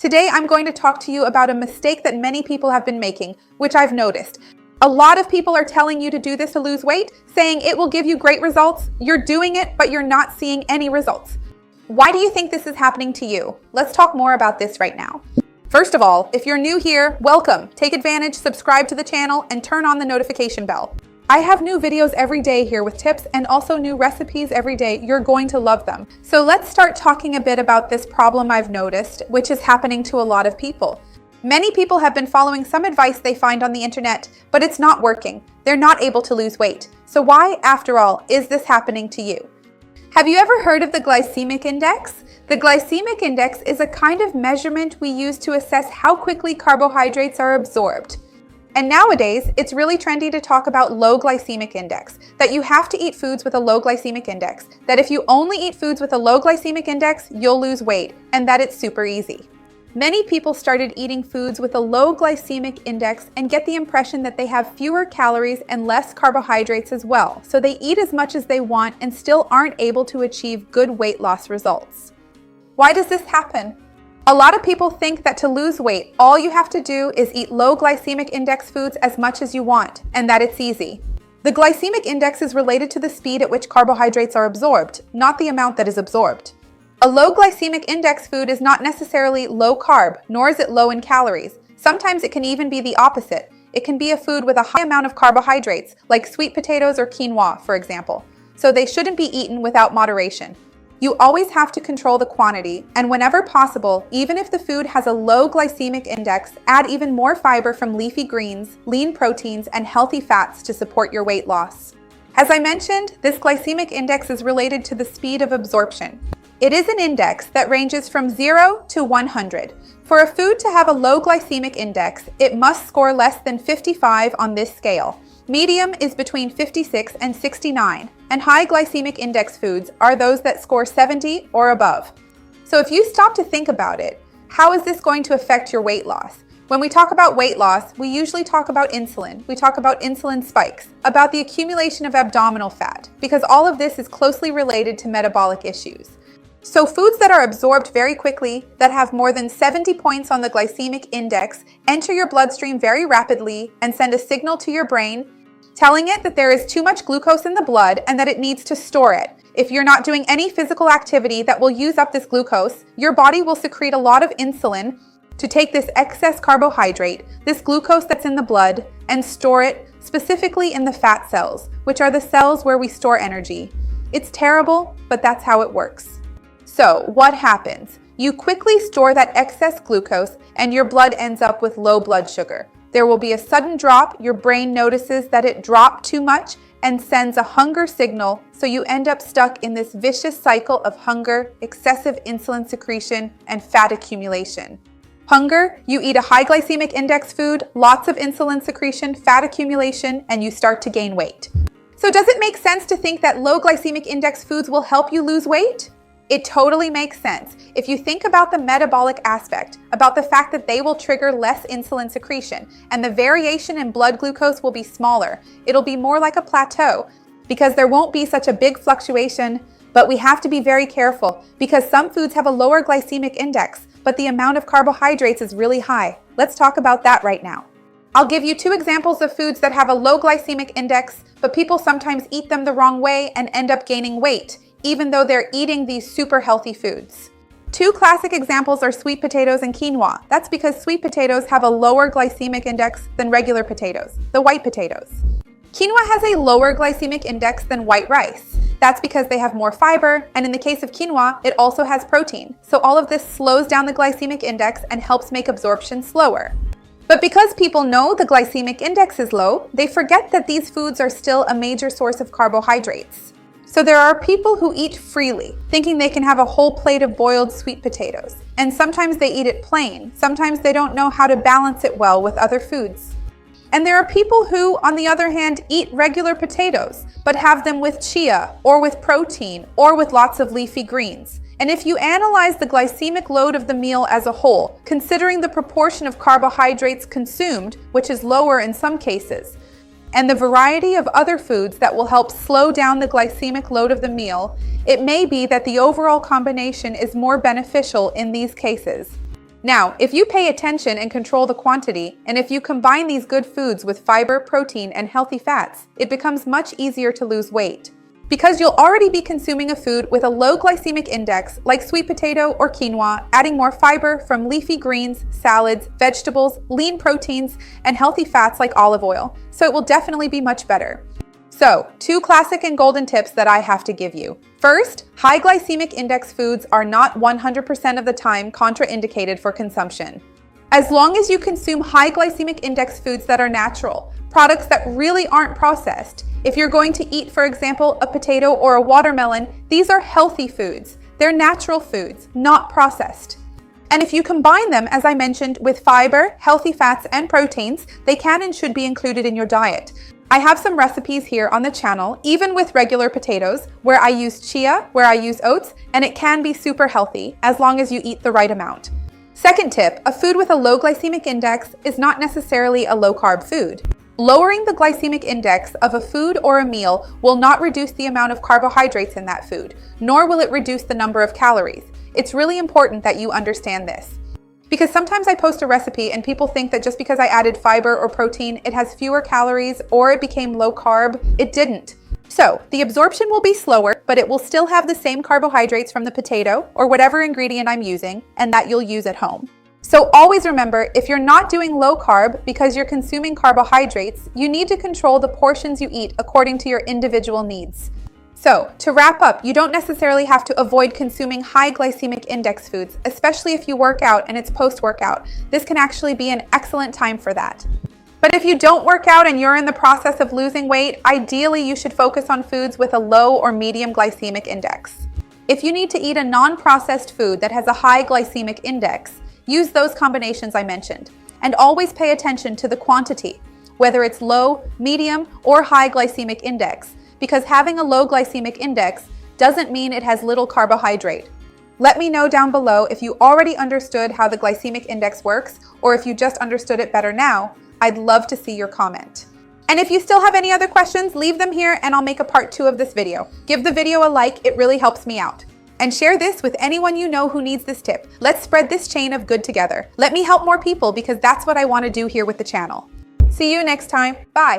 Today I'm going to talk to you about a mistake that many people have been making, which I've noticed. A lot of people are telling you to do this to lose weight, saying it will give you great results. You're doing it, but you're not seeing any results. Why do you think this is happening to you? Let's talk more about this right now. First of all, if you're new here, welcome. Take advantage, subscribe to the channel, and turn on the notification bell. I have new videos every day here with tips and also new recipes every day. You're going to love them. So let's start talking a bit about this problem I've noticed, which is happening to a lot of people. Many people have been following some advice they find on the internet, but it's not working. They're not able to lose weight. So why, after all, is this happening to you? Have you ever heard of the glycemic index? The glycemic index is a kind of measurement we use to assess how quickly carbohydrates are absorbed. And nowadays, it's really trendy to talk about low glycemic index, that you have to eat foods with a low glycemic index, that if you only eat foods with a low glycemic index, you'll lose weight, and that it's super easy. Many people started eating foods with a low glycemic index and get the impression that they have fewer calories and less carbohydrates as well, so they eat as much as they want and still aren't able to achieve good weight loss results. Why does this happen? A lot of people think that to lose weight, all you have to do is eat low glycemic index foods as much as you want, and that it's easy. The glycemic index is related to the speed at which carbohydrates are absorbed, not the amount that is absorbed. A low glycemic index food is not necessarily low carb, nor is it low in calories. Sometimes it can even be the opposite. It can be a food with a high amount of carbohydrates, like sweet potatoes or quinoa, for example. So they shouldn't be eaten without moderation. You always have to control the quantity, and whenever possible, even if the food has a low glycemic index, add even more fiber from leafy greens, lean proteins, and healthy fats to support your weight loss. As I mentioned, this glycemic index is related to the speed of absorption. It is an index that ranges from 0 to 100. For a food to have a low glycemic index, it must score less than 55 on this scale. Medium is between 56 and 69, and high glycemic index foods are those that score 70 or above. So if you stop to think about it, how is this going to affect your weight loss? When we talk about weight loss, we usually talk about insulin. We talk about insulin spikes, about the accumulation of abdominal fat, because all of this is closely related to metabolic issues. So foods that are absorbed very quickly, that have more than 70 points on the glycemic index, enter your bloodstream very rapidly and send a signal to your brain, telling it that there is too much glucose in the blood and that it needs to store it. If you're not doing any physical activity that will use up this glucose, your body will secrete a lot of insulin to take this excess carbohydrate, this glucose that's in the blood, and store it specifically in the fat cells, which are the cells where we store energy. It's terrible, but that's how it works. So what happens? You quickly store that excess glucose and your blood ends up with low blood sugar. There will be a sudden drop, your brain notices that it dropped too much and sends a hunger signal, so you end up stuck in this vicious cycle of hunger, excessive insulin secretion, and fat accumulation. Hunger, you eat a high glycemic index food, lots of insulin secretion, fat accumulation, and you start to gain weight. So does it make sense to think that low glycemic index foods will help you lose weight? It totally makes sense. If you think about the metabolic aspect, about the fact that they will trigger less insulin secretion, and the variation in blood glucose will be smaller. It'll be more like a plateau, because there won't be such a big fluctuation, but we have to be very careful, because some foods have a lower glycemic index, but the amount of carbohydrates is really high. Let's talk about that right now. I'll give you two examples of foods that have a low glycemic index, but people sometimes eat them the wrong way and end up gaining weight, even though they're eating these super healthy foods. Two classic examples are sweet potatoes and quinoa. That's because sweet potatoes have a lower glycemic index than regular potatoes, the white potatoes. Quinoa has a lower glycemic index than white rice. That's because they have more fiber, and in the case of quinoa, it also has protein. So all of this slows down the glycemic index and helps make absorption slower. But because people know the glycemic index is low, they forget that these foods are still a major source of carbohydrates. So there are people who eat freely, thinking they can have a whole plate of boiled sweet potatoes. And sometimes they eat it plain. Sometimes they don't know how to balance it well with other foods. And there are people who, on the other hand, eat regular potatoes, but have them with chia, or with protein, or with lots of leafy greens. And if you analyze the glycemic load of the meal as a whole, considering the proportion of carbohydrates consumed, which is lower in some cases, and the variety of other foods that will help slow down the glycemic load of the meal, it may be that the overall combination is more beneficial in these cases. Now, if you pay attention and control the quantity, and if you combine these good foods with fiber, protein, and healthy fats, it becomes much easier to lose weight. Because you'll already be consuming a food with a low glycemic index like sweet potato or quinoa, adding more fiber from leafy greens, salads, vegetables, lean proteins, and healthy fats like olive oil. So it will definitely be much better. So, 2 classic and golden tips that I have to give you. First, high glycemic index foods are not 100% of the time contraindicated for consumption. As long as you consume high glycemic index foods that are natural, products that really aren't processed. If you're going to eat, for example, a potato or a watermelon, these are healthy foods. They're natural foods, not processed. And if you combine them, as I mentioned, with fiber, healthy fats, and proteins, they can and should be included in your diet. I have some recipes here on the channel, even with regular potatoes, where I use chia, where I use oats, and it can be super healthy, as long as you eat the right amount. Second tip, a food with a low glycemic index is not necessarily a low-carb food. Lowering the glycemic index of a food or a meal will not reduce the amount of carbohydrates in that food, nor will it reduce the number of calories. It's really important that you understand this. Because sometimes I post a recipe and people think that just because I added fiber or protein, it has fewer calories or it became low carb. It didn't. So the absorption will be slower, but it will still have the same carbohydrates from the potato or whatever ingredient I'm using and that you'll use at home. So always remember, if you're not doing low carb because you're consuming carbohydrates, you need to control the portions you eat according to your individual needs. So, to wrap up, you don't necessarily have to avoid consuming high glycemic index foods, especially if you work out and it's post-workout. This can actually be an excellent time for that. But if you don't work out and you're in the process of losing weight, ideally you should focus on foods with a low or medium glycemic index. If you need to eat a non-processed food that has a high glycemic index, use those combinations I mentioned. And always pay attention to the quantity, whether it's low, medium, or high glycemic index, because having a low glycemic index doesn't mean it has little carbohydrate. Let me know down below if you already understood how the glycemic index works, or if you just understood it better now. I'd love to see your comment. And if you still have any other questions, leave them here and I'll make a part 2 of this video. Give the video a like, it really helps me out. And share this with anyone you know who needs this tip. Let's spread this chain of good together. Let me help more people because that's what I want to do here with the channel. See you next time. Bye.